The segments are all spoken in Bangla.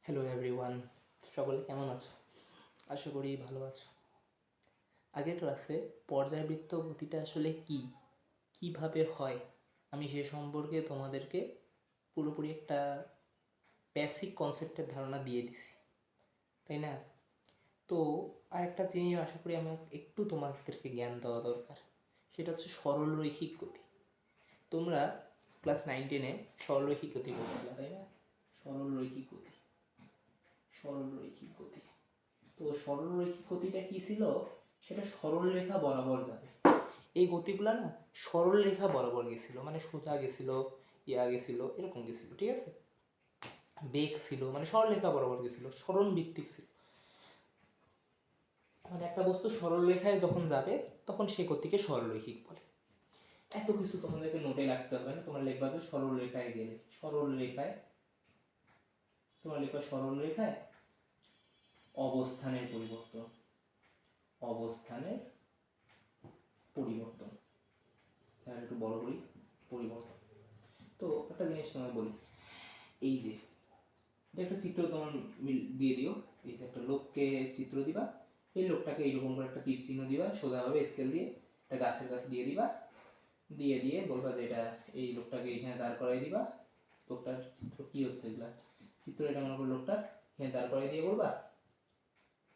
হ্যালো এভরিওয়ান, সকলে কেমন আছো? আশা করি ভালো আছো। আগের ক্লাসে পর্যায়বৃত্ত গতিটা আসলে কিভাবে হয়, আমি সে সম্পর্কে তোমাদেরকে পুরোপুরি একটা বেসিক কনসেপ্টের ধারণা দিয়ে দিছি, তাই না? তো আরেকটা জিনিস আশা করি আমার একটু তোমাদেরকে জ্ঞান দেওয়া দরকার, সেটা হচ্ছে সরলরৈখিক গতি। তোমরা ক্লাস 9-10-এ সরলরৈখিক গতি পড়ছিলা, তাই না? সরলরৈখিক গতি, সরলরৈখিক গতি। তো সরলরৈখিক গতিটা কি ছিল? সেটা সরল রেখা বরাবর যাবে। এই গতিগুলা না সরল রেখা বরাবর গেছিল, মানে সোজা গেছিল, গেছিল, এরকম গেছিল, ঠিক আছে? বেগ ছিল, মানে সরল রেখা বরাবর গেছিল, সরণ ভিত্তিক ছিল। মানে একটা বস্তু সরল রেখায় যখন যাবে তখন সে গতিকে সরলরৈখিক বলে। এত কিছু তোমাদেরকে নোটে রাখতে হবে না, তোমরা লিখবা যে সরল রেখায় গেলে, সরল রেখায়, তোমরা লিখবা সরল রেখায় অবস্থানের পরিবর্তন, অবস্থানের পরিবর্তন, তাহলে একটু বড় করি, পরিবর্তন। তো একটা জিনিস তোমায় বলি, এই যে এটা একটা চিত্র তোমার দিয়ে দিও, এই যে একটা লোককে চিত্র দিবা, এই লোকটাকে এইরকম করে একটা তীর চিহ্ন দিবা, সোজাভাবে স্কেল দিয়ে একটা গাছের কাছে দিয়ে দিবা, দিয়ে দিয়ে বলবা যে এটা, এই লোকটাকে এখানে দাঁড় করাই দিবা। লোকটার চিত্র কি হচ্ছে এগুলা চিত্র, এটা মনে করো লোকটা এখানে দাঁড় করাই দিয়ে বলবা,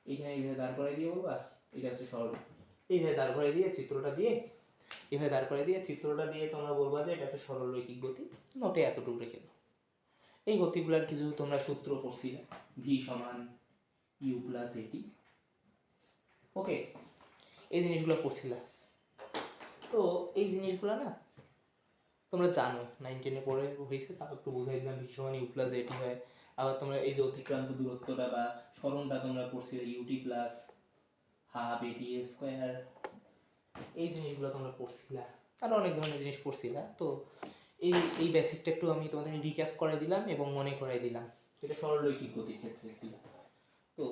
এইখানে এইভাবে দাঁড় করাই দিয়ে বলবা এটা হচ্ছে সরল, এইভাবে দাঁড় করাই দিয়ে চিত্রটা দিয়ে, এভাবে দাঁড় করে দিয়ে চিত্রটা দিয়ে তোমরা বলবা যে এটা একটা সরলরৈখিক গতি। নোটে এতটুকু রেখে দাও। এই গতিগুলার কিছু তোমরা সূত্র পড়ছিলে, ভি সমান ইউ প্লাস এটি, ওকে, এই জিনিসগুলো পড়ছিলা। তো এই জিনিসগুলো না তোমরা জানো, 9-10-এ পড়ে হয়েছে, তাও একটু বুঝাই দিলাম। ভি সমান ইউ প্লাস এটি হয়। আবার তোমরা এই যে অতিক্রান্ত দূরত্বটা বা সরণটা তোমরা পড়ছিলে ইউটি প্লাস হাফ এটি স্কোয়ার, এই জিনিসগুলো তোমরা পড়ছিলা। আরও অনেক ধরনের জিনিস পড়ছিলা। তো এই এই বেসিকটা একটু আমি তোমাদের রিক্যাপ করে দিলাম এবং মনে করাই দিলাম, এটা সরলরৈখিক গতির ক্ষেত্রে ছিল। তো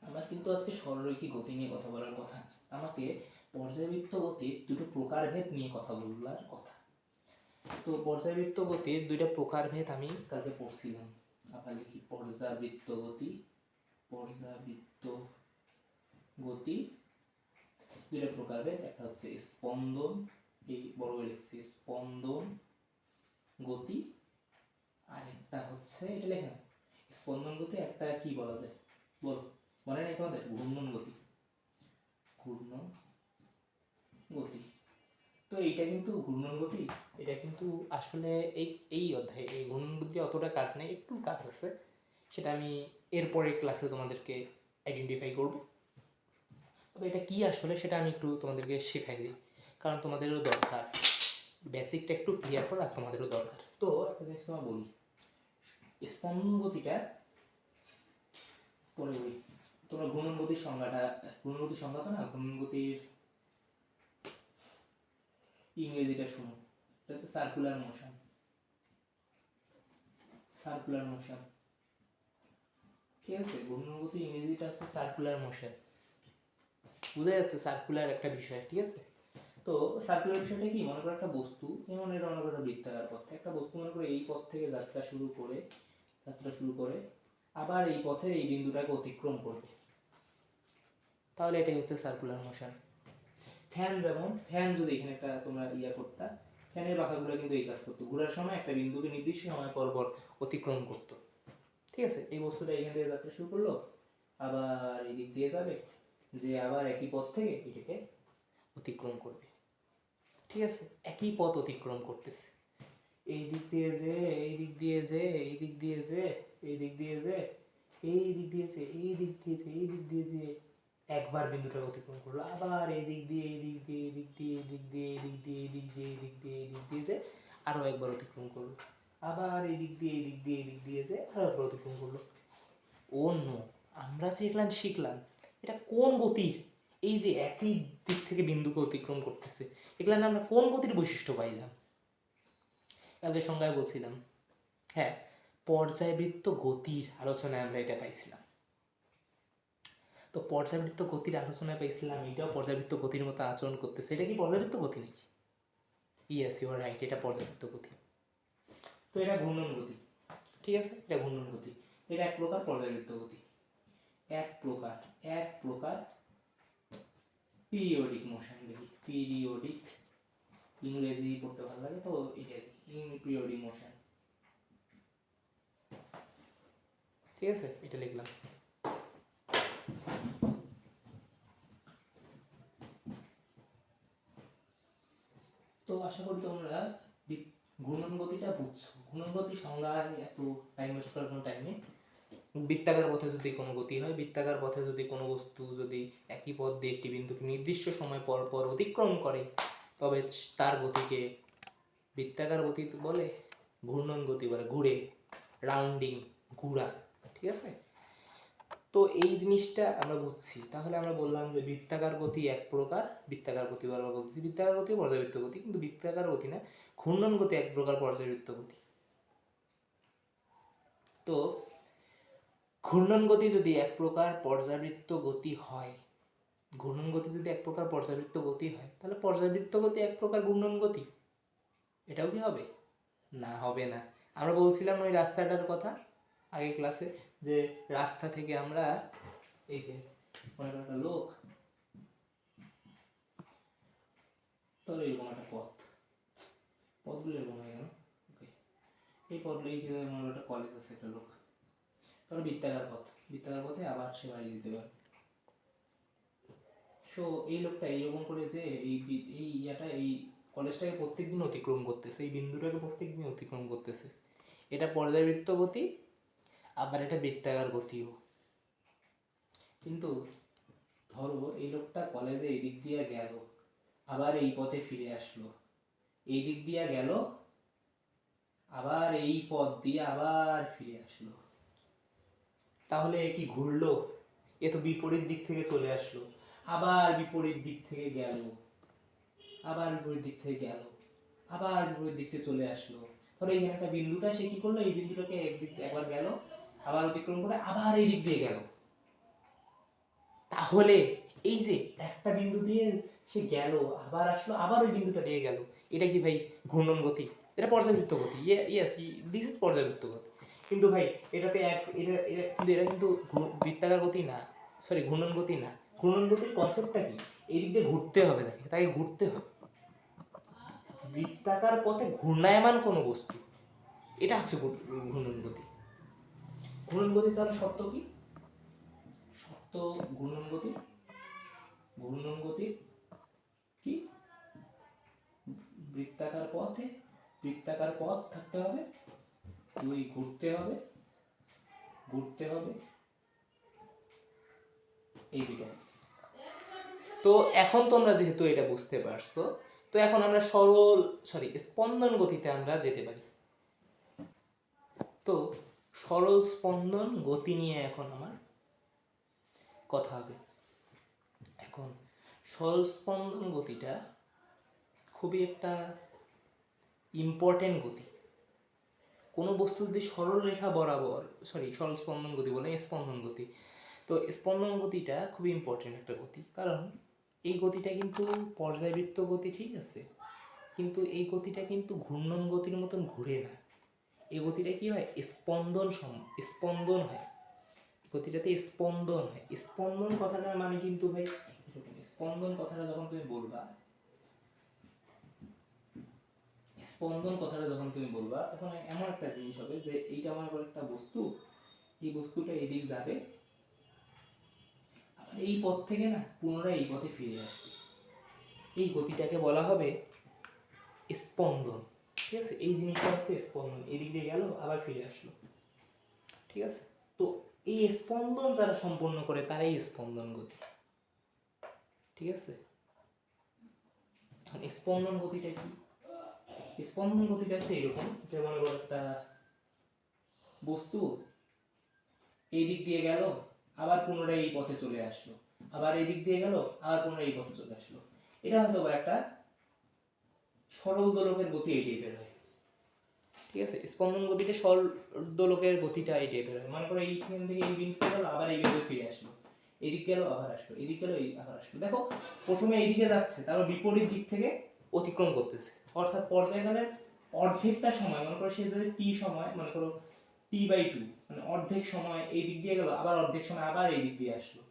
আমার কিন্তু আজকে সরলরৈখিক গতি নিয়ে কথা বলার কথা, আমাকে পর্যায়বৃত্ত গতির দুটো প্রকারভেদ নিয়ে কথা বলার কথা। তো পর্যায়বৃত্ত গতির দুইটা প্রকারভেদ আমি কালকে পড়ছিলাম। আবার লিখি পর্যাবৃত্ত গতি, পর্যাবৃত্ত গতি দুইটা প্রকারভেদ, একটা হচ্ছে স্পন্দন, এই বড় লিখছি স্পন্দন গতি, আর একটা হচ্ছে এটা লেখা স্পন্দন গতি, একটা কি বলা যায় বল, মনে নেই তোমাদের? ঘূর্ণন গতি, ঘূর্ণন গতি। তো এইটা কিন্তু ঘূর্ণন গতি, এটা কিন্তু আসলে এই এই অধ্যায়ে এই ঘূর্ণন গতি অতটা কাজ নেই, একটু কাজ আছে, সেটা আমি এরপরের ক্লাসে তোমাদেরকে আইডেন্টিফাই করব। তবে এটা কি আসলে সেটা আমি একটু তোমাদেরকে শেখাই দিই, কারণ তোমাদেরও দরকার, বেসিকটা একটু ক্লিয়ার করা তোমাদেরও দরকার। তো একটা জিনিস তোমার বলি, স্পন্দন গতিটা পরে বলি। তোমরা ঘূর্ণন গতির সংজ্ঞাটা, ঘূর্ণন গতির সংজ্ঞা তো না, ঘূর্ণন গতির ইংরেজিটা শুনো, এটা হচ্ছে সার্কুলার মোশন, সার্কুলার মোশন, ঠিক আছে? ঘূর্ণন গতির ইংরেজিটা হচ্ছে সার্কুলার মোশন, বুঝা যাচ্ছে? সার্কুলার একটা বিষয়, ঠিক আছে? তো সার্কুলার বিষয়টা কি, মনে করো একটা বস্তু, যেমন এটা মনে করো বৃত্তাকার পথ, একটা বস্তু মনে করো এই পথ থেকে যাত্রা শুরু করে আবার এই পথের এই বিন্দুটাকে অতিক্রম করবে, তাহলে এটাই হচ্ছে সার্কুলার মোশন। ফ্যান, যেমন ফ্যান যদি এখানে একটা তোমরা করতা, ফ্যানের পাখাগুলো কিন্তু এই কাজ করতো, ঘোরার সময় একটা বিন্দুকে নির্দিষ্ট সময় পর পর অতিক্রম করতো, ঠিক আছে? এই বস্তুটা এখান থেকে যাত্রা শুরু করলো, আবার এই দিক দিয়ে যাবে, যে আবার একই পথ থেকে এটাকে অতিক্রম করবে, ঠিক আছে? একই পথ অতিক্রম করতেছে, এই দিক দিয়ে যে, এই দিক দিয়ে যে, এই দিক দিয়ে যে, এই দিক দিয়ে যে, এই দিক দিয়ে যে, এই দিক দিয়ে যে, এই দিক দিয়ে যে, একবার বিন্দুটা অতিক্রম করলো, আবার এই দিক দিয়ে, এই দিক দিয়ে, এই দিক দিয়ে, এই দিক দিয়ে, এই দিক দিয়ে, এই দিক দিয়ে, এই দিক দিয়ে, এই দিক দিয়ে যে আরো একবার অতিক্রম করলো, আবার এই দিক দিয়ে, এই দিক দিয়ে, এই দিক দিয়ে যে আরো একবার অতিক্রম করলো। ও নো, আমরা যে এগুলা শিখলাম এটা কোন গতির? এই যে একই দিক থেকে বিন্দুকে অতিক্রম করতেছে, এগুলা আমরা কোন গতির বৈশিষ্ট্য পাইলাম? কালকে সংজ্ঞায় বলছিলাম, হ্যাঁ, পর্যায়বৃত্ত গতির আলোচনায় আমরা এটা পাইছিলাম। তো পর্যাবৃত্ত গতির আলোচনায় পাইছিলাম, এটাও পর্যাবৃত্ত গতির মতো আচরণ করতেছে, এটা কি পর্যাবৃত্ত গতি নাকি? ইয়েস, ইউ আর রাইট, এটা পর্যাবৃত্ত গতি। তো এটা ঘূর্ণন গতি, ঠিক আছে? এটা ঘূর্ণন গতি। এটা এক প্রকার পর্যায়বৃত্ত গতি, এক প্রকার পিরিয়ডিক মোশন। দেখি পিরিয়ডিক, ইংরেজি পড়তে ভালো লাগে তো এটা পিরিয়ডিক মোশন। ঠিক আছে, এটা লিখলাম। তো আশা করি তোমরা ঘূর্ণন গতিটা বুঝছো। ঘূর্ণন গতি সংজ্ঞা এত টাইম ওয়েস্ট করার কোনো টাইম নেই। বৃত্তাকার পথে যদি কোনো গতি হয়, বৃত্তাকার পথে যদি কোনো বস্তু যদি একই পথ দিয়ে একটি বিন্দুকে নির্দিষ্ট সময় পর পর অতিক্রম করে, তবে তার গতিকে বৃত্তাকার গতি বলে, ঘূর্ণন গতি বলে, ঘুরে, রাউন্ডিং, ঘুরা। ঠিক আছে, তো এই জিনিসটা আমরা বুঝছি। তাহলে আমরা বললাম যে বৃত্তাকার গতি এক প্রকার, বৃত্তাকার গতি বারবার বলছি, বৃত্তাকার গতি পর্যাবৃত্ত গতি, কিন্তু বৃত্তাকার গতি না, ঘূর্ণন গতি এক প্রকার পর্যাবৃত্ত গতি। তো ঘূর্ণন গতি যদি এক প্রকার পর্যাবৃত্ত গতি হয়, ঘূর্ণন গতি যদি এক প্রকার পর্যাবৃত্ত গতি হয়, তাহলে পর্যাবৃত্ত গতি এক প্রকার ঘূর্ণন গতি, এটাও কি হবে? না, হবে না। আমরা বলছিলাম ওই রাস্তাটার কথা আগের ক্লাসে, যে রাস্তা থেকে আমরা এই যে মনে করো একটা লোক, তোর এরকম একটা পথগুলো এরকম হয়ে গেল, এই পথগুলো এই মনে করো একটা কলেজ আছে, একটা লোক, ধরো বৃত্তাকার পথে আবার সে বাড়ি যেতে পারে। সো এই লোকটা এইরকম করে যে এই কলেজটাকে প্রত্যেকদিন অতিক্রম করতেছে, এই বিন্দুটাকে প্রত্যেকদিন অতিক্রম করতেছে। এটা পর্যাবৃত্ত গতি, আবার এটা বৃত্তাকার গতিও। কিন্তু ধরো এই লোকটা কলেজে এই দিক দিয়ে গেল, আবার এই পথে ফিরে আসলো, এই দিক দিয়ে গেল, আবার এই পথ দিয়ে আবার ফিরে আসলো, তাহলে কি ঘুরলো? এ তো বিপরীত দিক থেকে চলে আসলো, আবার বিপরীত দিক থেকে গেল, আবার বিপরীত দিক থেকে গেল, আবার বিপরীত দিক থেকে চলে আসলো। ধরো এখানে একটা বিন্দুটা, সে কি করলো, এই বিন্দুটাকে একবার গেল, আবার অতিক্রম করে আবার এই দিক দিয়ে গেল। তাহলে এই যে একটা বিন্দু দিয়ে সে গেল, আবার আসলো, আবার ওই বিন্দুটা দিয়ে গেল, এটা কি ভাই ঘূর্ণন গতি? এটা পর্যাবৃত্ত গতি। ইয়েস, দিস ইজ পর্যাবৃত্ত গতি। কিন্তু ভাই এটাতে এটা কিন্তু বৃত্তাকার গতি না, সরি ঘূর্ণন গতি না। ঘূর্ণন গতির কনসেপ্টটা কি? এই দিক দিয়ে ঘুরতে হবে, তাকে ঘুরতে হবে। বৃত্তাকার পথে ঘূর্ণায়মান কোনো বস্তু, এটা হচ্ছে ঘূর্ণন গতি। ঘূর্ণন গতি তাহলে শর্ত কি? শর্ত ঘূর্ণন গতি কি? বৃত্তাকার পথ থাকতে হবে, দুই ঘুরতে হবে, এই দুটো। তো এখন তোমরা যেহেতু এটা বুঝতে পারছো, তো এখন আমরা স্পন্দন গতিতে আমরা যেতে পারি। তো সরল স্পন্দন গতি নিয়ে এখন আমার কথা হবে। এখন সরল স্পন্দন গতিটা খুবই একটা ইম্পর্টেন্ট গতি। কোনো বস্তু যদি সরল রেখা বরাবর, সরল স্পন্দন গতি বলে স্পন্দন গতি, তো স্পন্দন গতিটা খুবই ইম্পর্টেন্ট একটা গতি। কারণ এই গতিটা কিন্তু পর্যায়বৃত্ত গতি, ঠিক আছে, কিন্তু এই গতিটা কিন্তু ঘূর্ণন গতির মতন ঘুরে না। এই গতিটা কি হয়? স্পন্দন হয়, গতিটাতে স্পন্দন হয়। স্পন্দন কথাটার মানে কিন্তু ভাই, স্পন্দন কথাটা যখন তুমি বলবা, তখন এমন একটা জিনিস হবে যে এইটা আমার একটা বস্তু, এই বস্তুটা এদিক যাবে, আবার এই পথ থেকে না পুনরায় এই পথে ফিরে আসবে। এই গতিটাকে বলা হবে স্পন্দন। ঠিক আছে, এই জিনিসটা হচ্ছে স্পন্দন, এদিক দিয়ে গেল আবার ফিরে আসলো। ঠিক আছে, তো এই স্পন্দন যারা সম্পন্ন করে তারাই স্পন্দন গতি। ঠিক আছে, এখন স্পন্দন গতিটা কি? স্পন্দন গতিটা হচ্ছে এরকম, যে মনে করো একটা বস্তু এই দিক দিয়ে গেল, আবার পুনরায় এই পথে চলে আসলো, আবার এই দিক দিয়ে গেল, আবার পুনরায় এই পথে চলে আসলো। এটা হয়তো একটা সরল দোলকের গতি এই টাইপের হয়। ঠিক আছে, স্পন্দন গতিতে সরল দোলকের গতিটা এই টাইপের হয়। মনে করো এইখান থেকে এই বিন্দুতে গেল, আবার এই বিন্দুতে ফিরে আসলো, এদিক গেল আবার আসলো, এদিক গেল আবার আসলো। দেখো প্রথমে এইদিকে যাচ্ছে, তারপর বিপরীত দিক থেকে অতিক্রম করতেছে, অর্থাৎ পর্যায়কালের অর্ধেকটা সময়, মনে করো সে যদি টি সময়, মনে করো t/2, মানে অর্ধেক সময় এই দিক দিয়ে গেল, আবার অর্ধেক সময় আবার এই দিক দিয়ে আসলো,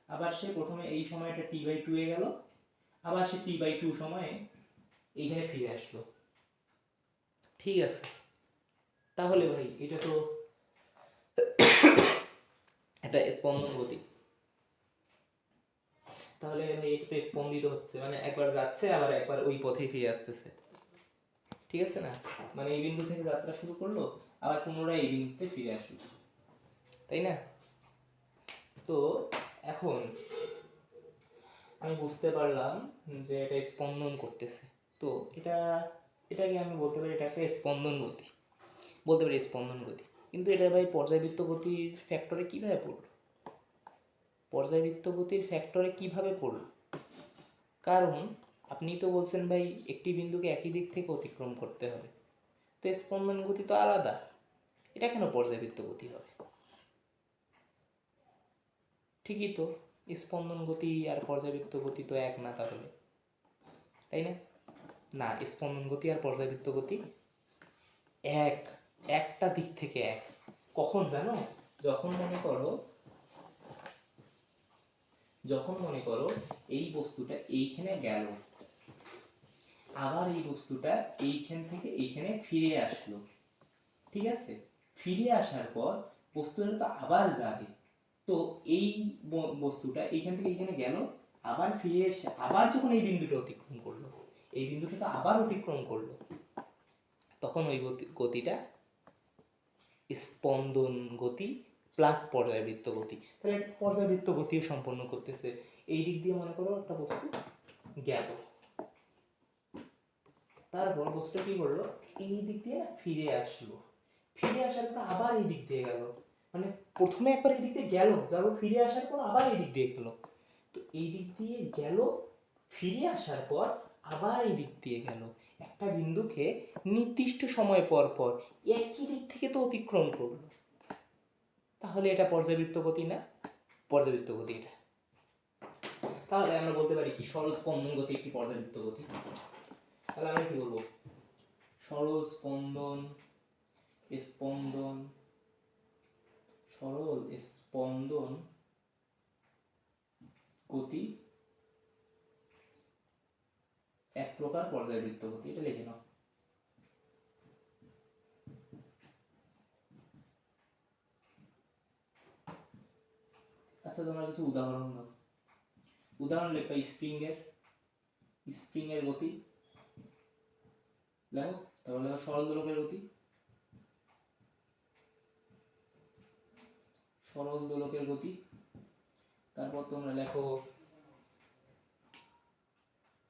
আবার সে প্রথমে এই সময়টা t/2 এ গেল, আবার সে t/2 সময়ে এইখানে ফিরে আসলো। ঠিক আছে, তাহলে ভাই এটা তো একটা স্পন্দন গতি। তাহলে ভাই এটা তো স্পন্দিত হচ্ছে, মানে একবার যাচ্ছে আবার একবার ওই পথেই ফিরে আসতেছে। ঠিক আছে না, মানে এই বিন্দু থেকে যাত্রা শুরু করলো, আবার পুনরায় এই বিন্দুতে ফিরে আসলো, তাই না? তো এখন আমি বুঝতে পারলাম যে এটা স্পন্দন করতেছে। তো এটাকে আমি বলতে পারি এটা একটা স্পন্দন গতি, বলতে পারি স্পন্দন গতি। কিন্তু এটা ভাই পর্যায়বৃত্ত গতির ফ্যাক্টরে কিভাবে পড়লো? পর্যায়বৃত্ত গতির ফ্যাক্টরে কিভাবে পড়লো? কারণ আপনি তো বলছেন ভাই একটি বিন্দুকে একই দিক থেকে অতিক্রম করতে হবে, তো স্পন্দন গতি তো আলাদা, এটা কেন পর্যায়বৃত্ত গতি হবে? ঠিকই তো, স্পন্দন গতি আর পর্যায়বৃত্ত গতি তো এক না তাহলে, তাই না? না, স্পন্দন গতি আর পর্যায়বৃত্ত গতি এক, একটা দিক থেকে এক। কখন জানো? যখন মনে করো এই বস্তুটা এইখানে গেল, আবার এই বস্তুটা এইখান থেকে এইখানে ফিরে আসলো, ঠিক আছে? ফিরে আসার পর বস্তুটা তো আবার যাবে, তো এই বস্তুটা এইখান থেকে এইখানে গেল, আবার ফিরে এসে আবার যখন এই বিন্দুটা অতিক্রম করলো, এই বিন্দুটা তো আবার অতিক্রম করলো, তখন ওই গতিটা স্পন্দন গতি প্লাস পর্যায়বৃত্ত গতি। তাহলে পর্যায়বৃত্ত গতিও সম্পন্ন করতেছে। এই দিক দিয়ে মনে করো একটা বস্তু গেল, তারপর বস্তুটা কি করলো, এই দিক দিয়ে ফিরে আসলো, ফিরে আসার পর আবার এই দিক দিয়ে গেল, মানে প্রথমে একবার এই দিক দিয়ে গেল, তারপর ফিরে আসার পর আবার এই দিক দিয়ে গেল, তো এই দিক দিয়ে গেল, ফিরে আসার পর আবার এই দিক দিয়ে গেল, একটা বিন্দুকে নির্দিষ্ট সময় পর পর একই দিক থেকে তো অতিক্রম করলো, তাহলে এটা পর্যায়বৃত্ত গতি না? পর্যায়বৃত্ত গতি এটা। তাহলে আমরা বলতে পারি কি সরল স্পন্দন গতি একটি পর্যায়বৃত্ত গতি। তাহলে আমি কি বলবো, সরল স্পন্দন গতি এক প্রকার পর্যায়বৃত্ত গতি, এটা লিখে নাও। আচ্ছা তোমরা কিছু উদাহরণ দাও, উদাহরণ লেখা স্প্রিং এর গতি লেখো, তাহলে সরল দোলকের গতি, তারপর তোমরা লেখো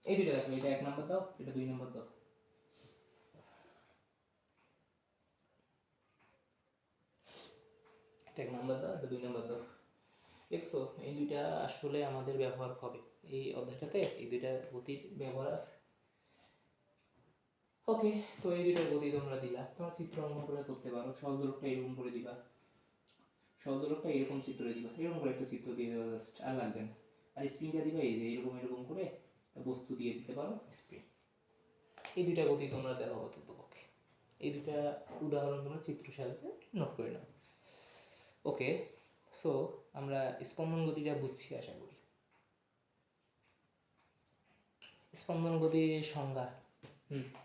এই দুইটা লেখো, এটা 1 নাম্বার দাও, এটা 2 নাম্বার দাও। এটা 1 নাম্বার দাও, এটা 2 নাম্বার দাও। দেখছো এই দুইটা আসলে আমাদের ব্যবহার হবে এই অধ্যায়টাতে, এই দুইটা গতির ব্যবহার আছে। ওকে, তো এই দুইটা গতি তোমরা দিলা, তোমরা চিত্র অঙ্কন করে করতে পারো। সরল দোলকটা এরকম করে দিবা, সরল দোলকটা এরকম চিত্র দিবা, এরকম করে একটা চিত্র দিয়ে দেবা জাস্ট, আর লাগবে না। আর স্প্রিংটা দিবা এই যে এরকম করে বস্তু দিয়ে দিতে পারো স্প্রিং। এই দুইটা গতি তোমরা দেখো অন্ততপক্ষে, এই দুইটা উদাহরণ তোমরা চিত্র সাহায্যে নোট করে নাও। ওকে, সো আমরা স্পন্দন গতিটা বুঝছি আশা করি। স্পন্দন গতির সংজ্ঞা,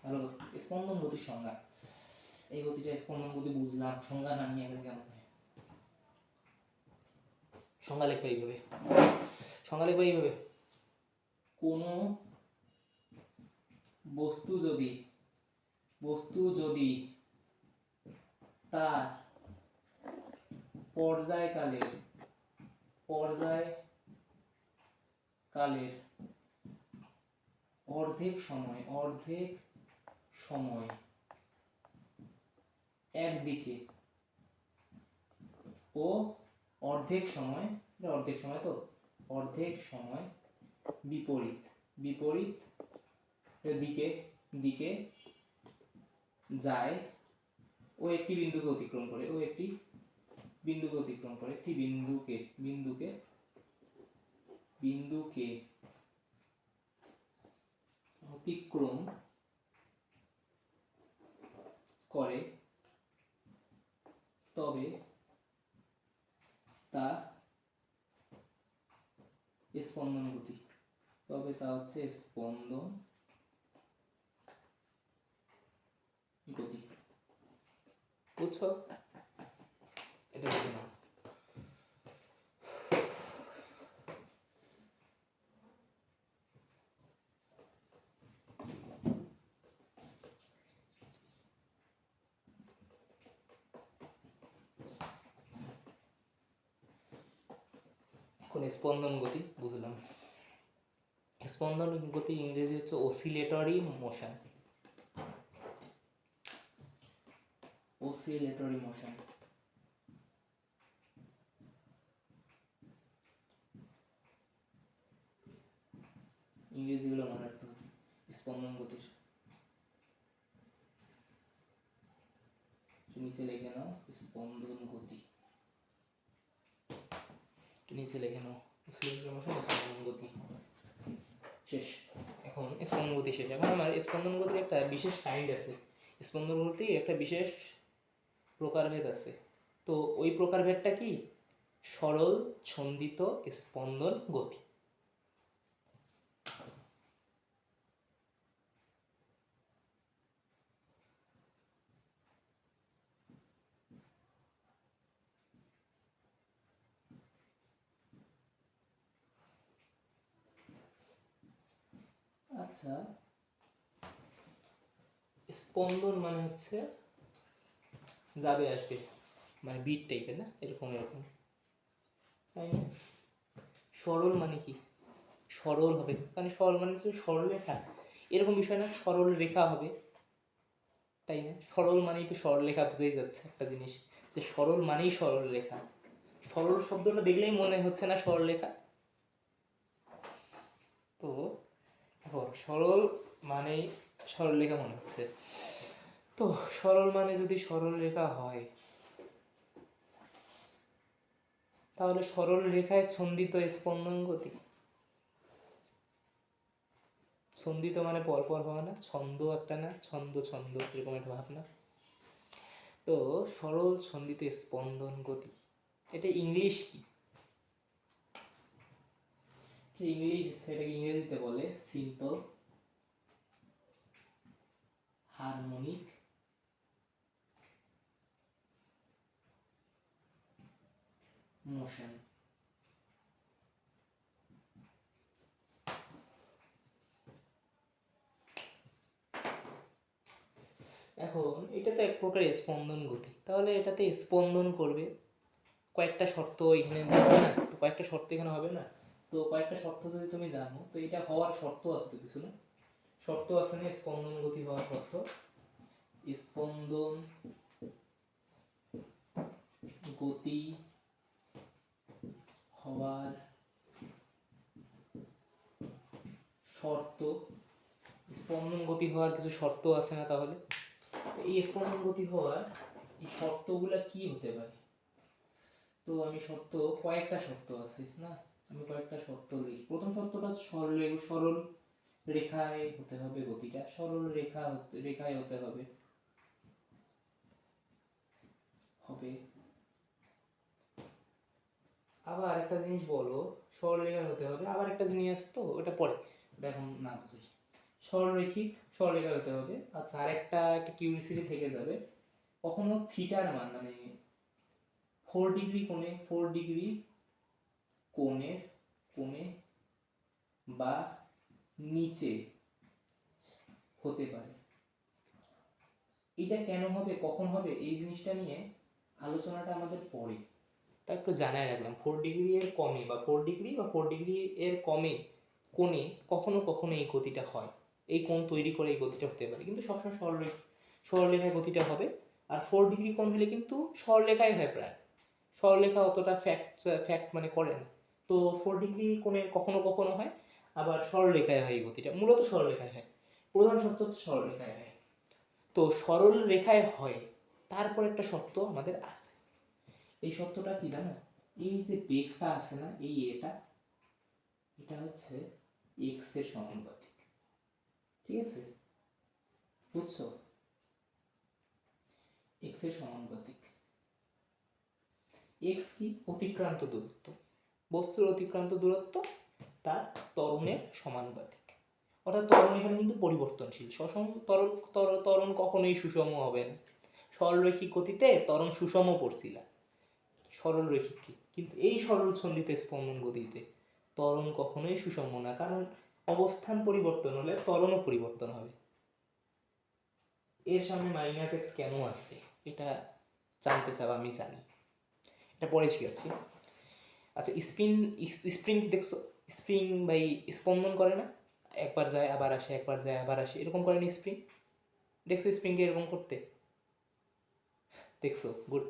ভালো, স্পন্দন গতির সংজ্ঞা, এই গতিটা স্পন্দন গতি বুঝলাম, সংজ্ঞা না নিয়ে গেলে কেমন হয়? সংজ্ঞা লিখবে এইভাবে, কোনো বস্তু যদি তার পর্যায়কালের অর্ধেক সময় একদিকে ও অর্ধেক সময় বিপরীত দিকে যায়, ও একটি বিন্দুকে অতিক্রম করে, একটি বিন্দুকে অতিক্রম করে তবে তা স্পন্দন গতি, তবে তা হচ্ছে স্পন্দন গতি। বুঝছো? এটা বুঝে নাও। এখন স্পন্দন গতি বুঝলাম। স্পন্দন গতির ইংরেজি হচ্ছে অসিলেটরি মোশন। Oscillatory motion. ইংরেজিগুলো মনে রাখতে হবে স্পন্দন গতির। নিচে লিখে নাও স্পন্দন গতি, নিচে লিখে নাও অসিলেটরি মোশন স্পন্দন গতি। শেষ। এখন স্পন্দন গতি শেষ। এখন আমার স্পন্দন গতির একটা বিশেষ কাইন্ড আছে, স্পন্দন গতির একটা বিশেষ প্রকারভেদ আছে। তো ওই প্রকারভেদটা কি? সরল ছন্দিত স্পন্দন গতি। আচ্ছা, স্পন্দন মানে হচ্ছে যাবে আসবে, মানে বিট টাইপের না, এরকম এরকম, তাই না? সরল মানে কি? সরল হবে, মানে সরল মানে তো সরল রেখা, এরকম বিষয় না, সরল রেখা হবে, তাই না? সরল মানেই তো সরল রেখা, বুঝেই যাচ্ছে একটা জিনিস যে সরল মানেই সরল রেখা। সরল শব্দটা দেখলেই মনে হচ্ছে না সরল রেখা? তো এখন সরল মানেই সরল রেখা মনে হচ্ছে। তো সরল মানে যদি সরল রেখা হয়, তাহলে সরল রেখায় ছন্দিত স্পন্দন গতি। ছন্দিত মানে পরপর হওয়া না, ছন্দ একটা না, ছন্দ ছন্দ এরকম একটা ভাবনা। তো সরল ছন্দিত স্পন্দন গতি, এটা ইংলিশ কি? ইংলিশ হচ্ছে, এটাকে ইংরেজিতে বলে সিম্পল হারমোনিক মোশন। এখন এটা তো এক প্রকার স্পন্দন গতি, তাহলে এটাতে স্পন্দন করবে, কয়েকটা শর্ত এখানে হবে না? তো কয়েকটা শর্ত এখানে হবে না? তো কয়েকটা শর্ত যদি তুমি জানো, তো এটা হওয়ার শর্ত আছে তো কিছু না? শর্ত আছে না স্পন্দন গতি হওয়ার শর্ত? স্পন্দন গতি হওয়ার শর্ত, স্পন্দন গতি হওয়ার কিছু শর্ত আছে না? তাহলে এই স্পন্দন গতি হওয়ার এই শর্তগুলা কি হতে পারে? তো আমি শর্ত, কয়েকটা শর্ত আছে না, আমি কয়েকটা শর্ত লিখি। প্রথম শর্তটা সরল সরল রেখায় হতে হবে গতিটা, সরল রেখায় হতে হবে হবে। আবার একটা জিনিস বলো, সরল রেখায় হতে হবে, আবার একটা জিনিস আছে তো ওটা পরে, ওটা এখন না বুঝি। সরলরেখিক সরলরেখা হতে হবে। আচ্ছা, আরেকটা একটা কিউরিসিটি থেকে যাবে, কখনো থিটার মান মানে 4 ডিগ্রি কোণে, 4 ডিগ্রি কোণের কোণে বা নিচে হতে পারে। এটা কেন হবে, কখন হবে, এই জিনিসটা নিয়ে আলোচনাটা আমাদের পরে, তা একটু জানাই রাখলাম। 4 ডিগ্রি এর কমে বা 4 ডিগ্রি বা 4 ডিগ্রি এর কমে কোণে কখনো কখনো এই গতিটা হয়, এই কোণ তৈরি করে এই গতিটা হতে পারে, কিন্তু সবসময় সরলরেখায় গতিটা হবে। আর 4 ডিগ্রি কোণ হলে কিন্তু সরলরেখায় হয় প্রায়, সরলরেখা অতটা ফ্যাক্ট মানে করে না। তো 4 ডিগ্রি কোণে কখনো কখনো হয়, আবার সরলরেখায় হয় এই গতিটা, মূলত সরলরেখায় হয়, প্রধান শর্ত হচ্ছে সরলরেখায় হয়। তো সরল রেখায় হয়, তারপর একটা শর্ত আমাদের আছে, এই শর্তটা কি জানো? এই যে বেগটা আছে না, এই এটা হচ্ছে এক্স এর সমানুপাতিক, ঠিক আছে? বুঝছো? এক্স এর সমানুপাতিক। এক্স কি? অতিক্রান্ত দূরত্ব। বস্তুর অতিক্রান্ত দূরত্ব তার ত্বরণের সমানুপাতিক। অর্থাৎ ত্বরণ এখানে কিন্তু পরিবর্তনশীল। ত্বরণ কখনোই সুষম হবে না। সরলরৈখিক গতিতে ত্বরণ সুষম পড়ছিল, সরলরৈখিক কি, কিন্তু এই সরল ছন্দিত স্পন্দন গতিতে ত্বরণ কখনোই সুষম না, কারণ অবস্থান পরিবর্তন হলে ত্বরণও পরিবর্তন হবে। এর সামনে মাইনাস এক্স কেন আছে এটা জানতে চাও? আমি জানি, এটা পরে শিখাচ্ছি। আচ্ছা, স্প্রিং কি দেখছো? স্প্রিং ভাই স্পন্দন করে না, একবার যায় আবার আসে, একবার যায় আবার আসে, এরকম করে না স্প্রিং? দেখছো স্প্রিংকে এরকম করতে? দেখছো? গুড।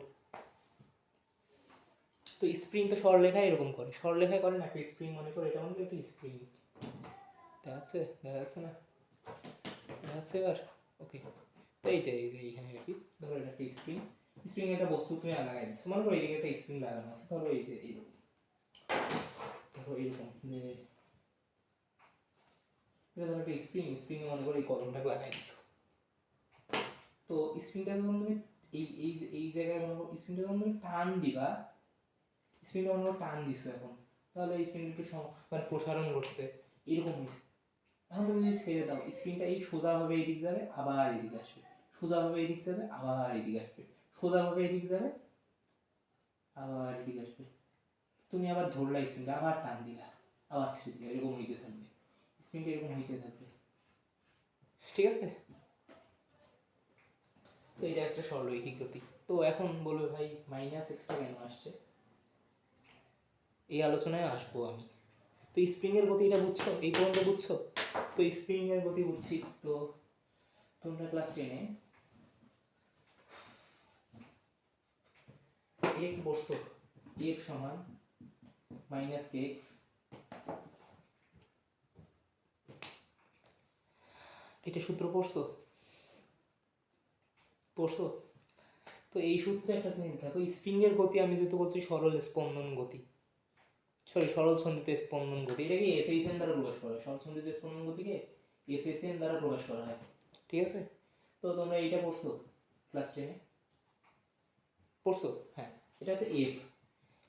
তো স্প্রিং তো সরলরেখায় এরকম করে, সরলরেখায় করে না। একটা স্প্রিং মনে করো, এটা মনে করো একটা স্প্রিং। দেখা যাচ্ছে? দেখা যাচ্ছে না? দেখা যাচ্ছে এবার? ওকে। তো এইটা এই যে এইখানে আর কি, ধরো এটা একটা স্প্রিং। স্প্রিং একটা বস্তু তুমি লাগাই দিচ্ছ, মনে করো এইদিকে একটা স্প্রিং লাগানো আছে, ধরো এই যে এইরকম, ধরো এইরকম যে এটা ধরো একটা স্প্রিং, স্প্রিং মনে করো এই কলমটাকে লাগাই দিচ্ছ। তো স্প্রিংটা যখন তুমি এই এই এই জায়গায় মনে করো স্প্রিংটা যখন তুমি টান দিবা, স্প্রিংটা মনে করো টান দিছো এখন, তাহলে এই স্প্রিংটা একটু মানে প্রসারণ করছে, এরকম হয়েছে। এখন তুমি যদি ছেড়ে দাও, স্প্রিংটা এই সোজাভাবে এদিক যাবে, আবার এদিকে আসবে, সোজাভাবে এদিক যাবে, আবার এদিকে আসবে, সোজাভাবে এদিক যাবে, আবার এদিকে আসবে। তুমি আবার ধরলা স্প্রিংটা, আবার টান দিলা, আবার ছেড়ে দিলা, এরকম হইতে থাকবে, স্প্রিংটা এরকম হইতে থাকবে। ঠিক আছে? তো এটা একটা সরলরৈখিক গতি। তো এখন বলবে ভাই মাইনাস এক্সটা কেন আসছে? এই আলোচনায় আসবো আমি। তো স্প্রিং এর গতিটা বুঝছো? এই পর্যন্ত বুঝছো? তো স্প্রিং এর গতি বুঝছি। তো তোমরা ক্লাস 10-এ এ কি পড়ছো? এফ সমান মাইনাস কে এক্স, এটা সূত্র পড়ছো? পড়ছো? তো এই সূত্রে একটা জিনিস দেখো, স্প্রিং এর গতি আমি যেহেতু বলছি সরল স্পন্দন গতি, সরল ছন্দিত স্পন্দন গতি, এটাকে এসএসএন দ্বারা প্রকাশ করা হয়। সরল ছন্দিত স্পন্দন গতিকে এসএসএন দ্বারা প্রকাশ করা হয়। ঠিক আছে? তো তোমরা এইটা পড়ছো ক্লাস 10-এ? পড়ছো? হ্যাঁ। এটা হচ্ছে এফ।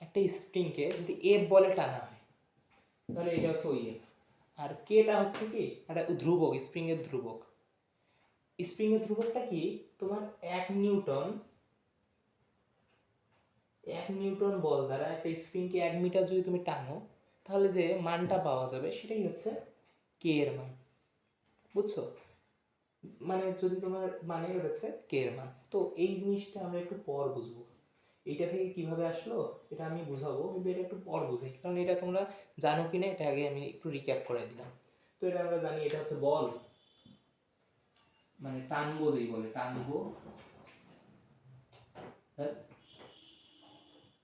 একটা স্প্রিংকে যদি এফ বলে টানা হয়, তাহলে এটা হচ্ছে ওই এফ। আর কেটা হচ্ছে কি? একটা ধ্রুবক, স্প্রিং এর ধ্রুবক। স্প্রিং এর ধ্রুবকটা কি? তোমার 1 নিউটন বল দ্বারা একটা স্প্রিংকে 1 মিটার যদি তুমি টানো, তাহলে যে মানটা পাওয়া যাবে সেটাই হচ্ছে কে এর মান। বুঝছো? মানে যদি তোমার মানে হচ্ছে কে এর মান। তো এই জিনিসটা আমরা একটু পর বুঝবো, এইটা থেকে কিভাবে আসলো এটা আমি বুঝাবো, কিন্তু এটা একটু পর বুঝাই, কারণ এটা তোমরা জানো কিনা এটা আগে আমি একটু রিক্যাপ করে দিলাম। তো এটা আমরা জানি, এটা হচ্ছে বল, মানে টানবো, যেই বলে টানবো,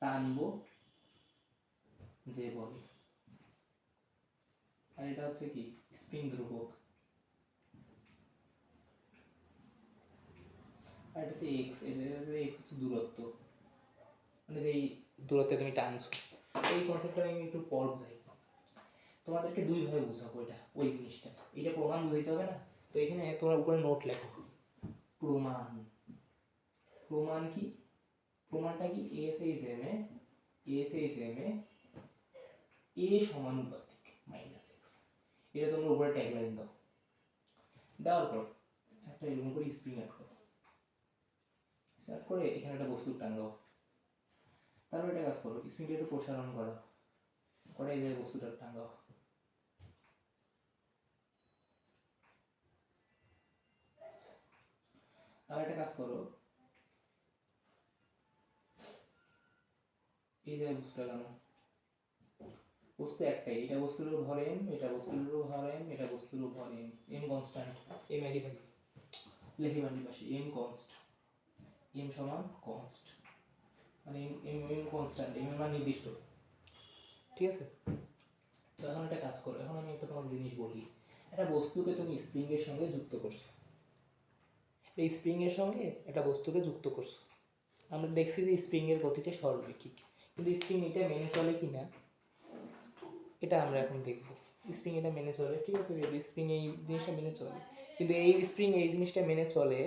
টানবো যে বলে, আর এটা হচ্ছে কি? স্প্রিং ধ্রুবক। আর এটা হচ্ছে এক্স, এটা এক্স হচ্ছে দূরত্ব, মানে যেই দূরত্বে তুমি টানছো। এই কনসেপ্টটা আমি একটু পর বুঝাই, তোমাদেরকে দুইভাবে বুঝাবো এটা, ওই জিনিসটা। এটা প্রমাণ বুঝাইতে হবে না, তো এখানে তোমরা উপরে নোট লেখো, প্রমাণ। প্রমাণ কি? প্রমাণটা কি? এসএসএম এ সমানুপাতিক মাইনাস এক্স, এটা তোমরা উপরে ট্যাগলাইন দাও। দেওয়ার পর একটা এরকম করে স্প্রিং অ্যাড করো, সেট করে এখানে একটা বস্তু টাঙ্গাও। তারপর একটা কাজ করো, স্প্রিংটা একটু প্রসারণ করো, করে এই যে বস্তুটা টাঙ্গাও। আর একটা কাজ করো, এই যে বস্তুটা লাগানো, বস্তু একটাই, এটা বস্তুর উপর ভর এম, এটা বস্তুর উপর ভর এম, এটা বস্তুর উপর ভর এম। এম কনস্ট্যান্ট, এম একই থাকে, লিখি বাড়ি পাশে এম কনস্ট, এম সমান কনস্ট, মানে এম এম কনস্ট্যান্ট, এম এর মান নির্দিষ্ট। ঠিক আছে? তো এখন একটা কাজ করো, এখন আমি একটা তোমার জিনিস বলি, একটা বস্তুকে তুমি স্প্রিং এর সঙ্গে যুক্ত করছো, এই স্প্রিং এর সঙ্গে একটা বস্তুকে যুক্ত করছো। আমরা দেখছি যে স্প্রিং এর গতিটা সরলরৈখিক, কিন্তু স্প্রিং এটা মেনে চলে কিনা এটা আমরা এখন দেখব। স্প্রিং এটা মেনে চলে, ঠিক আছে, স্প্রিং এই জিনিসটা মেনে চলে, কিন্তু এই স্প্রিং এই জিনিসটা মেনে চলে।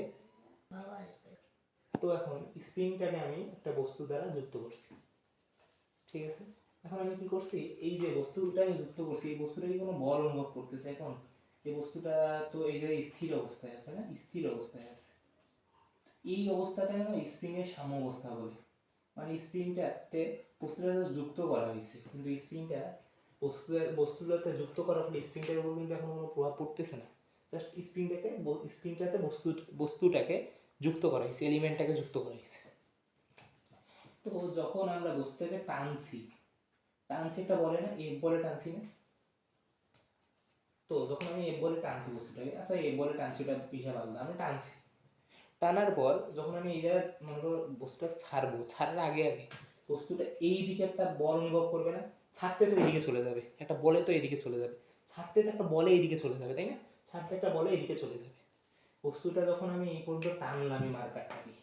তো এখন স্প্রিংটাকে আমি একটা বস্তু দ্বারা যুক্ত করছি, ঠিক আছে, এখন আমি কি করছি, এই যে বস্তুটা আমি যুক্ত করছি, এই বস্তুটা কি কোনো বল অনুভব করতেছে এখন? এই বস্তুটা তো এই জায়গায় স্থির অবস্থায় আছে না, স্থির অবস্থায় আছে। এই অবস্থাটা না স্প্রিং এর সাম্যাবস্থা বলে। মানে স্প্রিংটাতে বস্তুটা যুক্ত করা হয়েছে, কিন্তু স্প্রিংটা বস্তুটাতে যুক্ত করার ফলে স্প্রিংটার উপর কিন্তু এখন কোনো প্রভাব পড়তেছে না। জাস্ট স্প্রিংটাতে বস্তুটাকে যুক্ত করা হয়েছে, এলিমেন্টটাকে যুক্ত করা হয়েছে। তো যখন আমরা বস্তুটাকে টানছি একটা বলে না, এফ বলে টানছি না? তো যখন আমি এফ বলে টানছি বস্তুটাকে, আচ্ছা এফ বলে টানছি, ওটা হিসাব আলাদা, আমি টানছি, টানার পর যখন আমি এই জায়গায় মনে করো বস্তুটা ছাড়বো, ছাড়ার আগে আগে বস্তুটা এই দিকে একটা বল অনুভব করবে না? ছাড়তে তো এইদিকে চলে যাবে, একটা বলে তো এইদিকে চলে যাবে, ছাড়তে তো একটা বলে এইদিকে চলে যাবে, তাই না? ছাড়তে একটা বলে এইদিকে চলে যাবে। বস্তুটা যখন আমি এই পর্যন্ত টানলাম, এই মার্কারটাকে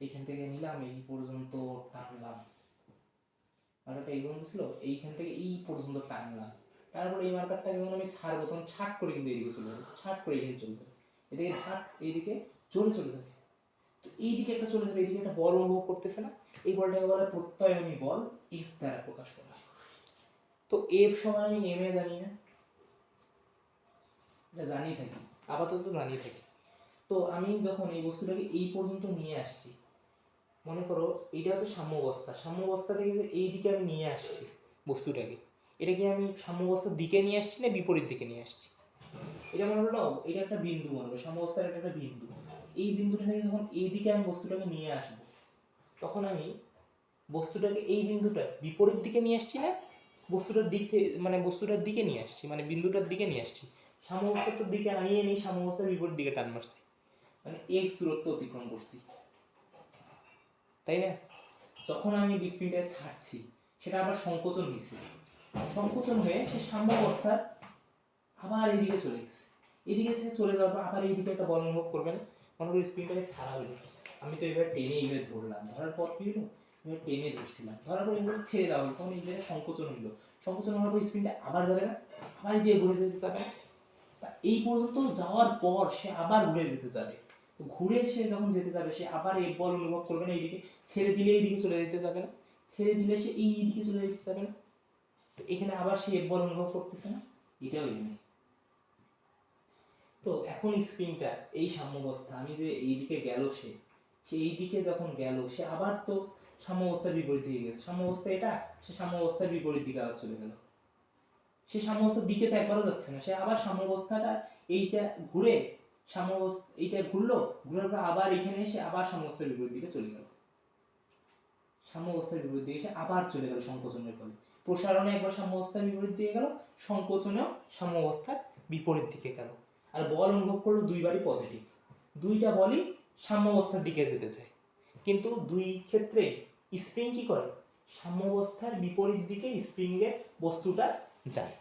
এইখান থেকে নিলাম, এই পর্যন্ত টানলাম, মার্কারটা এই পর্যন্ত ছিল, এইখান থেকে এই পর্যন্ত টানলাম, তারপর এই মার্কারটাকে যখন আমি ছাড়বো তখন ছাট করে কিন্তু এইদিকে চলে যাবে, ছাট করে এইদিকে চলে যাবে, এদিকে হাট এইদিকে চলে যাবে। তো এইদিকে একটা চলে যাবে, এইদিকে একটা বল অনুভব করতেছে না? এই বলটাকে বলে প্রত্যয়নী বল, এফ দ্বারা প্রকাশ করা হয়। তো এফ সমান আমি এম এ জানি না, এটা জানি থাকি, আপাতত জানি থাকি। তো আমি যখন এই বস্তুটাকে এই পর্যন্ত নিয়ে আসছি, মনে করো এইটা হচ্ছে সাম্যাবস্থা, সাম্যাবস্থা থেকে এই দিকে আমি নিয়ে আসছি বস্তুটাকে, এটা কি আমি সাম্যাবস্থার দিকে নিয়ে আসছি না বিপরীত দিকে নিয়ে আসছি? এটা মনে হলো এটা একটা বিন্দু, মনে করো সাম্যাবস্থার এটা একটা বিন্দু, এই বিন্দুটা থেকে যখন এই দিকে আমি বস্তুটাকে নিয়ে আসবো, তখন আমি বস্তুটাকে এই বিন্দুটা বিপরীত দিকে নিয়ে আসছি না বস্তুটার দিকে, মানে বস্তুটার দিকে নিয়ে আসছি, মানে বিন্দুটার দিকে নিয়ে আসছি, সাম্যাবস্থার দিকে আনিয়ে নিয়ে সাম্যাবস্থার বিপরীত দিকে টান মারছি, মানে এক্স দূরত্ব অতিক্রম করছি, তাই না? যখন আমি স্প্রিংটা ছাড়ছি, সেটা আবার সংকোচন হয়েছে, সংকোচন হয়ে সে সাম্যাবস্থার আবার এদিকে চলে গেছে, এদিকে চলে যাওয়ার পর আবার এইদিকে একটা বল অনুভব করবে না? মনে করি স্প্রিংটাকে ছাড়া হইলো, আমি তো এবার টেনে এইভাবে ধরলাম, ধরার পর কি হলো, এবার টেনে ধরছিলাম, ধরার পর এগুলো ছেড়ে দেওয়া হলো, তখন এই জায়গায় সংকোচন হইলো, সংকোচন হওয়ার পর স্প্রিংটা আবার যাবে না, আবার এদিকে ঘুরে যেতে যাবে না, এই পর্যন্ত যাওয়ার পর সে আবার ঘুরে যেতে যাবে, তো ঘুরে সে যখন যেতে যাবে সে আবার এই বল অনুভব করবে না, এইদিকে ছেড়ে দিলে এইদিকে চলে যেতে যাবে না, ছেড়ে দিলে সে এইদিকে চলে যেতে যাবে না, তো এখানে আবার সে বল অনুভব করতেছে না, এটাও এমনি। তো এখন স্প্রিংটা এই সাম্যাবস্থা, আমি যে এইদিকে গেল সে এইদিকে যখন গেল সে আবার তো সাম্যাবস্থার বিপরীত দিকে গেছে, সাম্যাবস্থা এটা, সে সাম্যাবস্থার বিপরীত দিকে আবার চলে গেল, সে সাম্যাবস্থার দিকে তো একবারও যাচ্ছে না, সে আবার সাম্যাবস্থাটা এইটা ঘুরে সাম্যাবস্থা এইটা ঘুরলো, ঘুরার পর আবার এখানে এসে আবার সাম্যাবস্থার বিপরীত দিকে চলে গেল, সাম্যাবস্থার বিপরীত দিকে এসে আবার চলে গেল সংকোচনের ফলে, প্রসারণে একবার সাম্যাবস্থার বিপরীত দিকে গেল, সংকোচনেও সাম্যাবস্থার বিপরীত দিকে গেল, আর বল অনুভব করলো দুইবারই পজিটিভ, দুইটা বলই সাম্যাবস্থার দিকে যেতে চায়, কিন্তু দুই ক্ষেত্রে স্প্রিং কি করে, সাম্যাবস্থার বিপরীত দিকে স্প্রিং এর বস্তুটা যায়,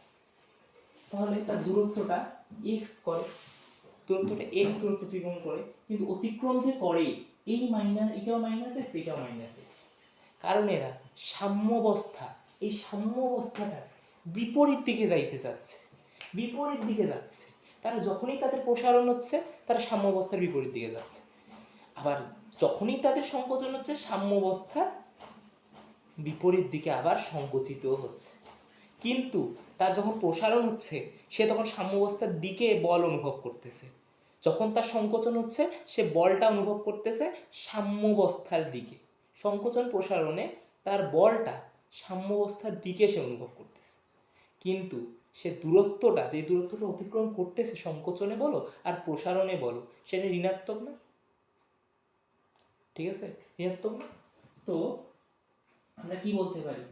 তাহলে তার দূরত্বটা এক্স করে, দূরত্বটা এক্স দূরত্ব অতিক্রম করে, কিন্তু অতিক্রম যে করে এই মাইনাস, এটাও মাইনাস এক্স, এটাও মাইনাস এক্স, কারণ এরা সাম্যাবস্থা, এই সাম্যাবস্থাটা বিপরীত দিকে যাইতে যাচ্ছে, বিপরীত দিকে যাচ্ছে, তারা যখনই তাদের প্রসারণ হচ্ছে তারা সাম্যাবস্থার বিপরীত দিকে যাচ্ছে, আবার যখনই তাদের সংকোচন হচ্ছে সাম্যাবস্থার বিপরীত দিকে আবার সংকুচিত হচ্ছে, কিন্তু তার যখন প্রসারণ হচ্ছে সে তখন সাম্যাবস্থার দিকে বল অনুভব করতেছে, যখন তার সংকোচন হচ্ছে সে বলটা অনুভব করতেছে সাম্যাবস্থার দিকে, সংকোচন প্রসারণে তার বলটা সাম্যাবস্থার দিকে সে অনুভব করতেছে, কিন্তু সে দূরত্বটা, যে দূরত্বটা অতিক্রম করতেছে সংকোচনে বলো আর প্রসারণে বলো, সেটা ঋণাত্মক না? ঠিক আছে, ঋণাত্মক না? তো আমরা কি বলতে পারি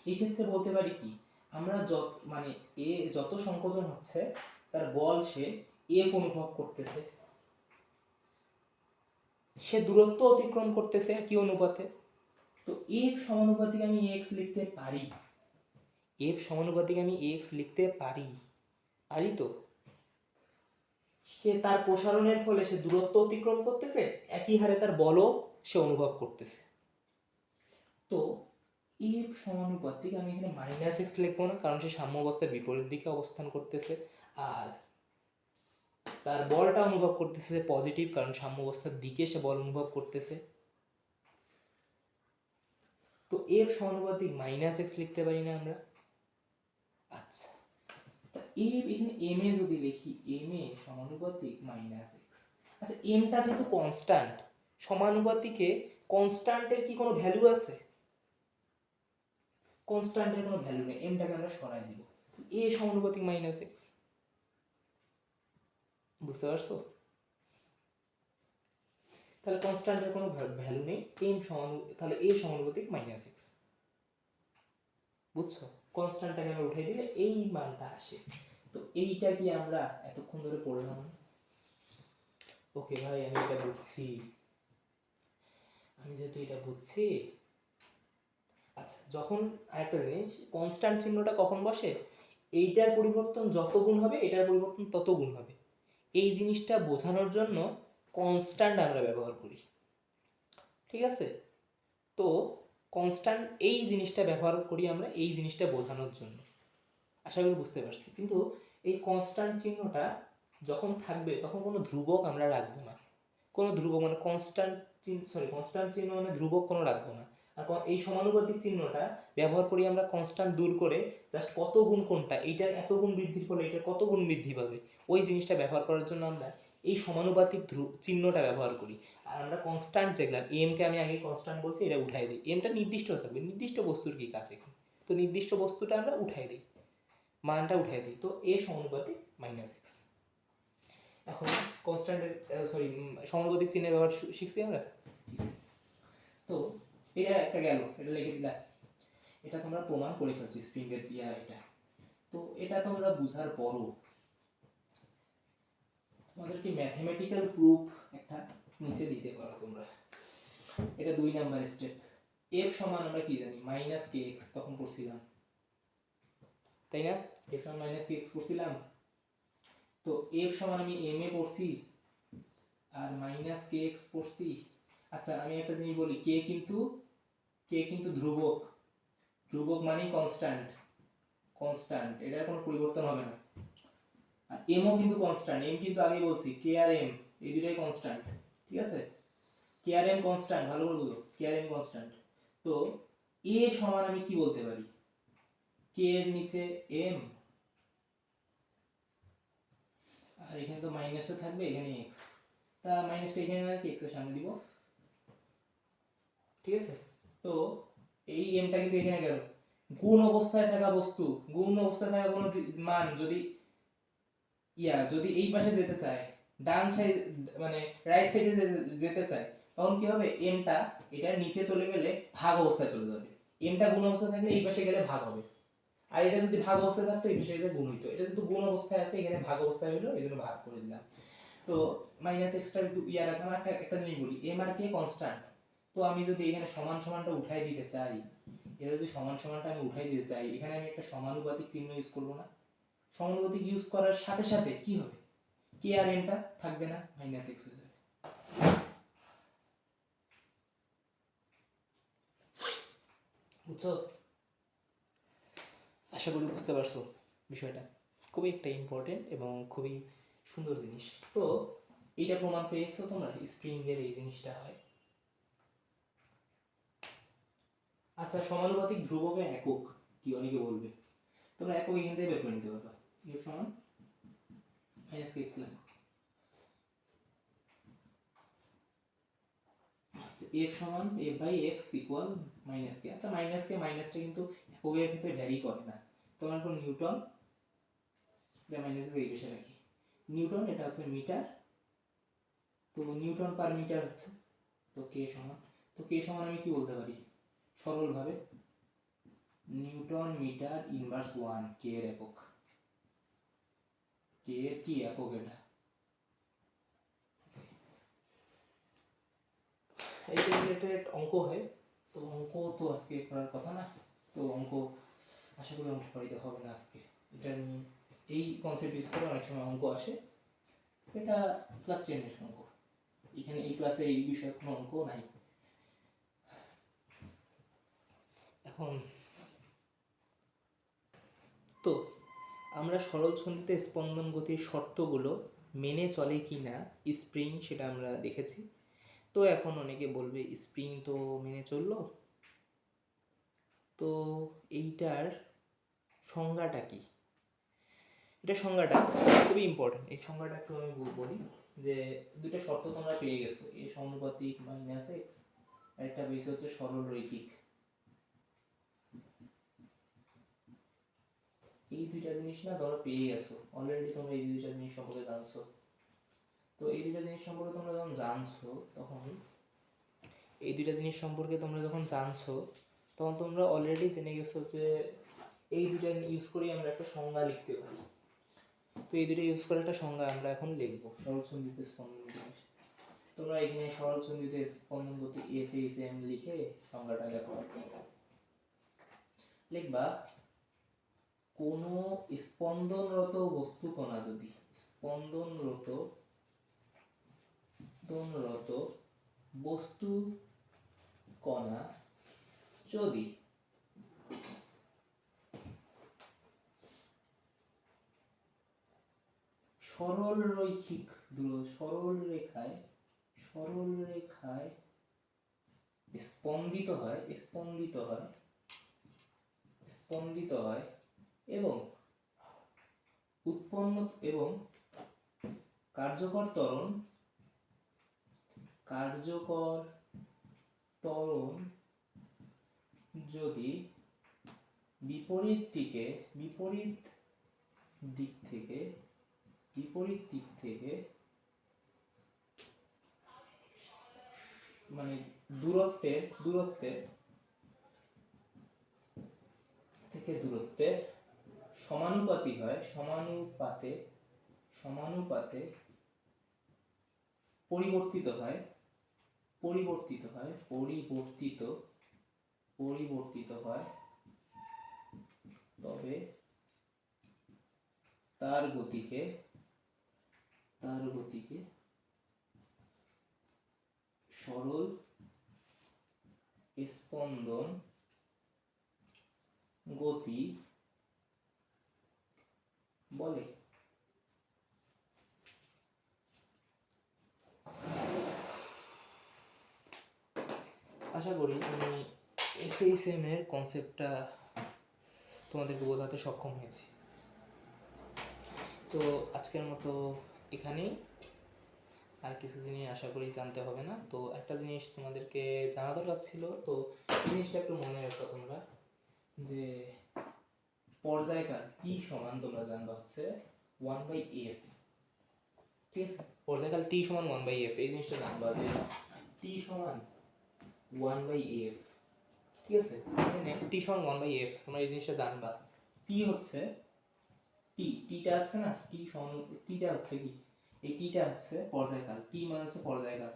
এই ক্ষেত্রে বলতে পারি কি, আমরা যত মানে এ যত সংকোচন হচ্ছে তার বল সে এফ অনুভব করতেছে, সে দূরত্ব অতিক্রম করতেছে কি অনুপাতে, তো এফ সমানুপাতিক আমি এক্স লিখতে পারি, এফ সমানুপাতিক আমি এক্স লিখতে পারি, পারি তো, সে তার প্রসারণের ফলে সে দূরত্ব অতিক্রম করতেছে, একই হারে তার বলও সে অনুভব করতেছে, তো এফ সমানুপাতিক আমি এখানে মাইনাস এক্স লিখবো না, কারণ সে সাম্যাবস্থার বিপরীত দিকে অবস্থান করতেছে, আর তার বলটা অনুভব করতেছে পজিটিভ, কারণ সাম্যাবস্থার দিকে সে বল অনুভব করতেছে, তো এর সমানুপাতিক মাইনাস এক্স লিখতে পারি না আমরা? আচ্ছা, তা এখানে এম এ যদি লিখি এম এ সমানুপাতিক মাইনাস এক্স। আচ্ছা, এমটা যেহেতু কনস্ট্যান্ট, সমানুপাতিকে কনস্ট্যান্টের কি কোনো ভ্যালু আছে? কনস্ট্যান্টের কোনো ভ্যালু নেই, এমটাকে আমরা সরাই দিব। এ সমানুপাতিক মাইনাস এক্স, বুঝতে পারছো? তাহলে কনস্ট্যান্টের কোনো ভ্যালু নেই, এম সমান, তাহলে এ সমানুপাতিক মাইনাস এক্স, বুঝছো? কনস্ট্যান্টটাকে আমরা উঠাই দিলে এই মানটা আসে। তো এইটা কি আমরা এতক্ষণ ধরে পড়লাম? ওকে ভাই, আমি এটা বুঝছি, আমি যেহেতু এটা বুঝছি। আচ্ছা, যখন আরেকটা জিনিস, কনস্ট্যান্ট চিহ্নটা কখন বসে? এইটার পরিবর্তন যত গুণ হবে এটার পরিবর্তন তত গুণ হবে, এই জিনিসটা বোঝানোর জন্য কনস্ট্যান্ট আমরা ব্যবহার করি, ঠিক আছে? তো কনস্ট্যান্ট এই জিনিসটা ব্যবহার করি আমরা এই জিনিসটা বোঝানোর জন্য, আশা করি বুঝতে পারছি। কিন্তু এই কনস্ট্যান্ট চিহ্নটা যখন থাকবে তখন কোনো ধ্রুবক আমরা রাখবো না, কোনো ধ্রুবক মানে কনস্ট্যান্ট চিহ্ন মানে ধ্রুবক কোনো রাখবো না। আর এই সমানুপাতিক চিহ্নটা ব্যবহার করি আমরা কনস্ট্যান্ট দূর করে, জাস্ট কত গুণ কোনটা, এইটার এত গুণ বৃদ্ধির ফলে এটার কত গুণ বৃদ্ধি পাবে, ওই জিনিসটা ব্যবহার করার জন্য আমরা এই সমানুপাতিক চিহ্নটা ব্যবহার করি। আর আমরা কনস্ট্যান্ট যেগুলা, এমকে আমি আগে কনস্ট্যান্ট বলছি, এটা উঠাই দিই। এমটা নির্দিষ্ট থাকবে, নির্দিষ্ট বস্তুর কি কাজ এখানে, তো নির্দিষ্ট বস্তুটা আমরা উঠাই দিই, মানটা উঠাই দিই। তো এ সমানুপাতিক মাইনাস এক্স। এখন কনস্ট্যান্টের সমানুপাতিক চিহ্নের ব্যবহার শিখছি আমরা। তো এটা একটা গেল, এটা লিখে দিলা, এটা তোমরা প্রমাণ করে ফেলছো স্প্রিংয়ের দিয়া এটা। তো এটা তোমরা বুঝার পরও তোমাদেরকে ম্যাথমেটিক্যাল প্রুফ একটা নিচে দিতে পারো তোমরা। এটা 2 নাম্বার স্টেপ। এফ সমান আমরা কি জানি, মাইনাস কে এক্স, তখন করছিলাম তাই না? এফ সমান মাইনাস কে এক্স করছিলাম। তো এফ সমান আমি এম এ পড়ছি আর মাইনাস কে এক্স পড়ছি। আচ্ছা, আমি একটা জিনিস বলি, কে কিন্তু ধ্রুবক, ধ্রুবক মানে কনস্ট্যান্ট, কনস্ট্যান্ট, এটার কোনো পরিবর্তন হবে না। আর এমও কিন্তু কনস্ট্যান্ট, এম কিন্তু আগে বলছি কে আর এম এই দুটাই কনস্ট্যান্ট, ঠিক আছে? কে আর এম কনস্ট্যান্ট, ভালো করে বুঝো, কে আর এম কনস্ট্যান্ট। তো এ সমান আমি কি বলতে পারি, কে এর নিচে এম, আর এখানে তো মাইনাসটা থাকবে, এখানে এক্স, তা মাইনাসটা এখানে না এক্স এর সামনে দিব, ঠিক আছে? তো এই এমটা কিন্তু এখানে গেল। গুণ অবস্থায় থাকা বস্তু, গুণ অবস্থায় থাকা কোনো মান যদি যদি এই পাশে যেতে চায়, ডান সাইড মানে রাইট সাইডে যেতে চায়, তখন কি হবে, এমটা এটা নিচে চলে গেলে ভাগ অবস্থায় চলে যাবে। এমটা গুণ অবস্থায় থাকলে এই পাশে গেলে ভাগ হবে, আর এটা যদি ভাগ অবস্থায় থাকতো এই পাশে গেলে গুণ হইতো। এটা যেহেতু গুণ অবস্থায় আছে, এখানে ভাগ অবস্থায় হলো, এই জন্য ভাগ করে দিলাম। তো মাইনাস এক্সট্রা একটু রাখলাম। একটা জিনিস বলি, এম আর কে কনস্ট্যান্ট, তো আমি যদি এখানে সমান সমানটা উঠাই দিতে চাই, এটা যদি সমান সমানটা আমি উঠাই দিতে চাই, এখানে আমি একটা সমানুপাতিক চিহ্ন ইউজ করব না? সমানুপাতিক ইউজ করার সাথে সাথে কি হবে, কে আর এনটা থাকবে না, মাইনাস এক্স হয়ে যাবে। বুঝছো? আশা করি বুঝতে পারছো বিষয়টা, খুবই একটা ইম্পর্টেন্ট এবং খুবই সুন্দর জিনিস। তো এইটা প্রমাণ পেয়েছো তোমরা, স্প্রিং এর এই জিনিসটা হয়। আচ্ছা, সমানুপাতিক ধ্রুবকের একক কি অনেকে বলবে, তোমরা একক এখান থেকে বের করে নিতে পারবা। এফ সমান মাইনাস কে এক্স লাগবে। আচ্ছা, এফ সমান F by x equal minus k. আচ্ছা, মাইনাসটা কিন্তু এককের ক্ষেত্রে ভ্যারি করে না। তোমার কোন নিউটন, এটা মাইনাস কে এই পাশে রাখি, নিউটন, এটা হচ্ছে মিটার, তো নিউটন পার মিটার হচ্ছে। তো কে সমান আমি কি বলতে পারি সরলভাবে, নিউটন মিটার ইনভার্স 1, কে এর একক, কে এর কি একক, এটা এই রিলেটেড অঙ্ক হয়। তো অঙ্ক তো আজকে করার কথা না, তো অঙ্ক আশা করি অঙ্ক করাইতে হবে না আজকে। এটা নিয়ে এই কনসেপ্ট ইউজ করে অনেক সময় অঙ্ক আসে, এটা ক্লাস 10 এর অঙ্ক, এখানে এই ক্লাসে এই বিষয়ে কোনো অঙ্ক নাই। এখন তো আমরা সরল ছন্দিতে স্পন্দন গতির শর্তগুলো মেনে চলে কি না স্প্রিং, সেটা আমরা দেখেছি। তো এখন অনেকে বলবে স্প্রিং তো মেনে চললো, তো এইটার সংজ্ঞাটা কি, এটা সংজ্ঞাটা খুবই ইম্পর্টেন্ট। এই সংজ্ঞাটা একটু আমি বলি যে দুইটা শর্ত তোমরা পেয়ে গেছো, এ সমানুপাতিক মাইনাস এক্স, আর একটা বেস হচ্ছে সরল রৈখিক। এই দুইটা জিনিস না তোমরা পেয়ে গেছো অলরেডি, তোমরা এই দুইটা জিনিস সম্পর্কে জানছো। তো এই দুইটা জিনিস সম্পর্কে তোমরা যখন জানছো তখন এই দুইটা জিনিস সম্পর্কে তোমরা যখন জানছো তখন তোমরা অলরেডি জেনে গেছো যে এই দুইটা ইউজ করে আমরা একটা সংজ্ঞা লিখতে পারি। তো এই দুটো ইউজ করে একটা সংজ্ঞা আমরা এখন লিখব, সরলচন্দ্রিত স্পন্দন গতির। তোমরা এখানে সরলচন্দ্রিত স্পন্দন গতি এসএম লিখে সংজ্ঞাটা লেখো। লিখবা কোন স্পন্দনরত বস্তু কণা যদি স্পন্দনরত বস্তু কণা যদি সরল রেখায় স্পন্দিত হয় এবং উৎপন্ন এবং কার্যকর ত্বরণ যদি বিপরীত দিক থেকে মানে দূরত্বে সমানুপাতে পরিবর্তিত হয় তবে তার গতিকে সরল স্পন্দন গতি বলে। আশা করি আমি এসএসএম এর কনসেপ্টটা তোমাদেরকে বোঝাতে সক্ষম হয়েছি। তো আজকের মতো এখানেই, আর কিছু জিনিস আশা করি জানতে হবে না। তো একটা জিনিস তোমাদেরকে জানা দরকার ছিল, তো জিনিসটা একটু মনে রাখো তোমরা, যে পর্যায়কাল টি সমান তোমরা জানবা হচ্ছে 1/f, ঠিক আছে? পর্যায়কাল টি সমান 1/f, এই জিনিসটা জানবা যে টি সমান 1/f, ঠিক আছে? এখানে টি সমান 1/f, তোমরা এই জিনিসটা জানবা। টি হচ্ছে টিটা আছে না, টিটা হচ্ছে কি, এই টিটা হচ্ছে পর্যায়কাল, টি মানে হচ্ছে পর্যায়কাল,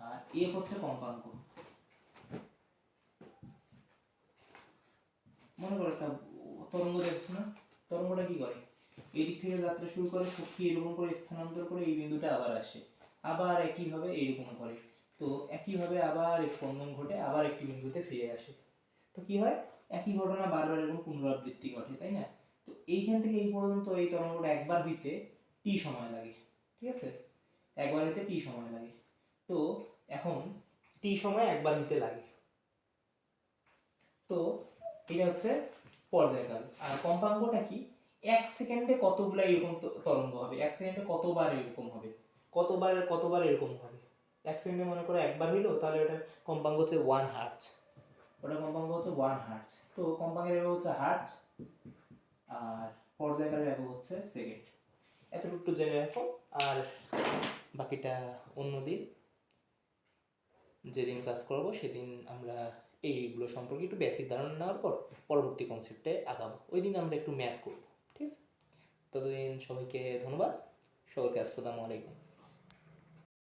আর এফ হচ্ছে কম্পাঙ্ক। মনে করো একটা তরঙ্গ দেখছো না, তরঙ্গটা কি করে, এই দিক থেকে যাত্রা শুরু করে, শক্তি এরকম করে স্থানান্তর করে এই বিন্দুটা আবার আসে, আবার একইভাবে এইরকম করে, তো একইভাবে আবার স্পন্দন ঘটে, আবার একটি বিন্দুতে ফিরে আসে। তো কি হয়, একই ঘটনা বারবার এরকম পুনরাবৃত্তি ঘটে, তাই না? তো এইখান থেকে এই পর্যন্ত এই তরঙ্গটা একবার হইতে টি সময় লাগে, ঠিক আছে? একবার হইতে টি সময় লাগে। তো এখন টি সময় একবার হইতে লাগে, তো এটা হচ্ছে পর্যায়কাল। আর কম্পাঙ্কটা কি, এক সেকেন্ডে কতগুলা এরকম তরঙ্গ হবে, এক সেকেন্ডে কতবার এরকম হবে, কতবার এরকম হবে। এক সেকেন্ডে মনে করো একবার হইলো, তাহলে ওটার কম্পাঙ্ক হচ্ছে 1 হার্টজ, ওটার কম্পাঙ্ক হচ্ছে 1 হার্টজ। তো কম্পাঙ্কের একক হচ্ছে হার্টজ আর পর্যায়কালের একক হচ্ছে সেকেন্ড। এতটুকু জেনে রাখো, আর বাকিটা অন্যদিন যেদিন ক্লাস করবো সেদিন আমরা এইগুলো সম্পর্কে একটু বেসিক ধারণা নেওয়ার পর পরবর্তী কনসেপ্টে আগাবো, ওই দিন আমরা একটু ম্যাথ করবো, ঠিক আছে? ততদিন সবাইকে ধন্যবাদ, সবাইকে আসসালামু আলাইকুম।